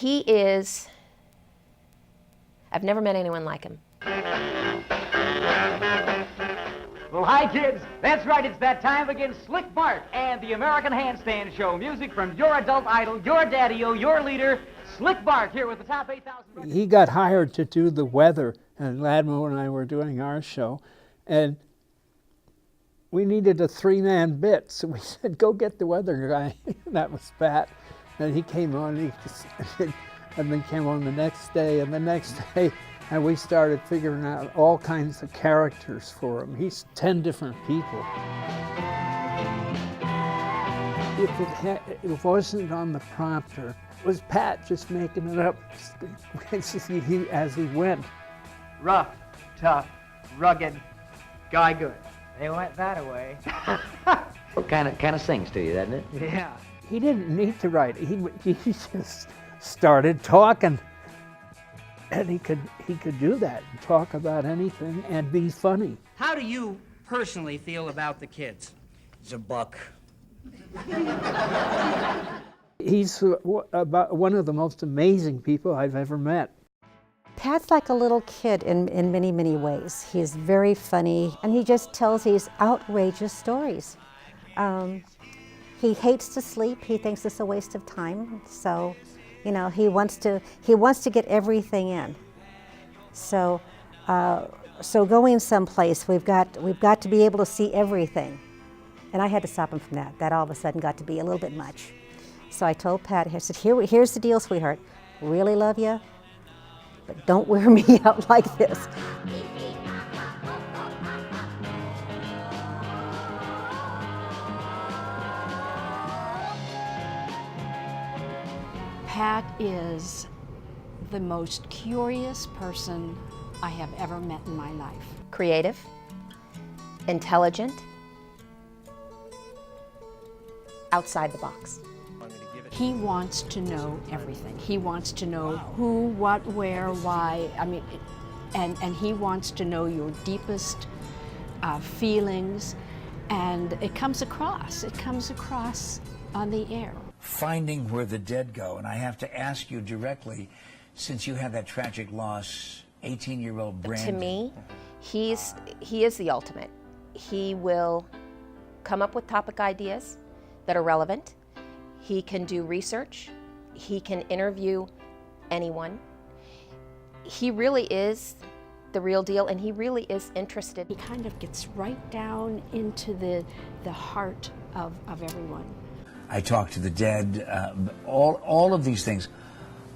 He is, I've never met anyone like him. Well, hi, kids. That's right, it's that time again. Slick Bart and the American Handstand Show. Music from your adult idol, your daddy-o, your leader, Slick Bart, here with the top 8,000... He got hired to do the weather, and Ladmo and I were doing our show, and we needed a three-man bit, so we said, go get the weather guy. That was Pat. And he came on, and then came on the next day, and the next day, and we started figuring out all kinds of characters for him. He's 10 different people. If it wasn't on the prompter, it was Pat just making it up as he went. Rough, tough, rugged, guy good. They went that away. Kind of sings to you, doesn't it? Yeah. He didn't need to write. He just started talking. And he could do that, and talk about anything and be funny. How do you personally feel about the kids? He's a buck. He's about one of the most amazing people I've ever met. Pat's like a little kid in many, many ways. He's very funny, and he just tells these outrageous stories. He hates to sleep. He thinks it's a waste of time. So, you know, he wants to get everything in. So, so going someplace, we've got to be able to see everything. And I had to stop him from that. That all of a sudden got to be a little bit much. So I told Pat, I said, here's the deal, sweetheart. Really love you, but don't wear me out like this. Pat is the most curious person I have ever met in my life. Creative, intelligent, outside the box. He wants to know everything. He wants to know who, what, where, why. I mean, and he wants to know your deepest feelings, and it comes across. It comes across on the air. Finding where the dead go, and I have to ask you directly, since you had that tragic loss, 18-year-old Brandon. To me, he is the ultimate. He will come up with topic ideas that are relevant. He can do research. He can interview anyone. He really is the real deal, and he really is interested. He kind of gets right down into the heart of everyone. I talked to the dead. All of these things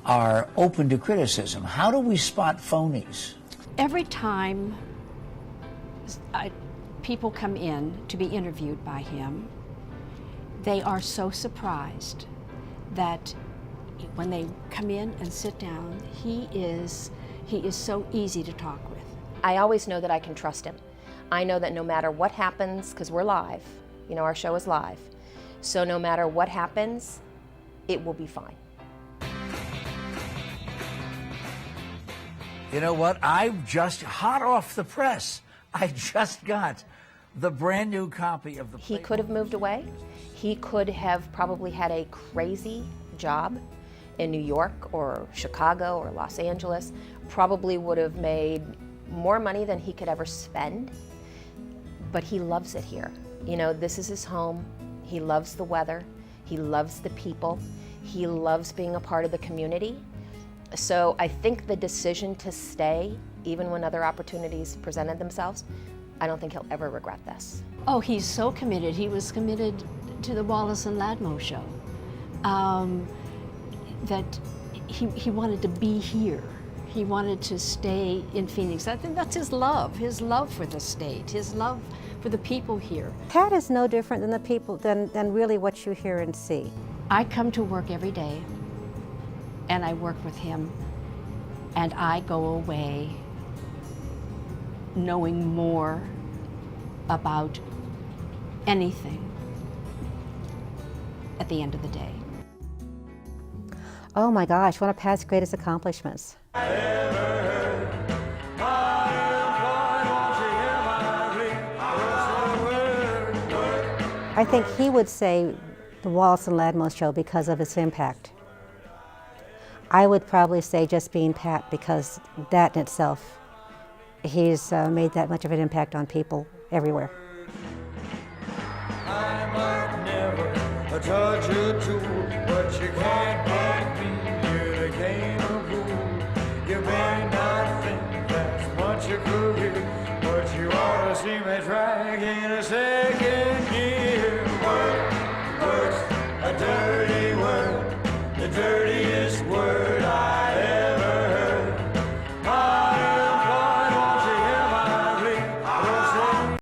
are open to criticism. How do we spot phonies? Every time people come in to be interviewed by him, they are so surprised that when they come in and sit down, he is so easy to talk with. I always know that I can trust him. I know that no matter what happens, because we're live, you know, our show is live, so no matter what happens, it will be fine. You know what? I've just, hot off the press, I just got the brand new copy of the He could have moved away. He could have probably had a crazy job in New York or Chicago or Los Angeles, probably would have made more money than he could ever spend, but he loves it here. You know, this is his home. He loves the weather. He loves the people. He loves being a part of the community. So I think the decision to stay, even when other opportunities presented themselves, I don't think he'll ever regret this. Oh, he's so committed. He was committed to the Wallace and Ladmo show. That he wanted to be here. He wanted to stay in Phoenix. I think that's his love for the state, his love for the people here. Pat is no different than the people, than really what you hear and see. I come to work every day, and I work with him, and I go away knowing more about anything at the end of the day. Oh my gosh, one of Pat's greatest accomplishments. I think he would say the Wallace and Ladmo show because of its impact. I would probably say just being Pat, because that in itself, he's made that much of an impact on people everywhere. I might never touch you too, but you can't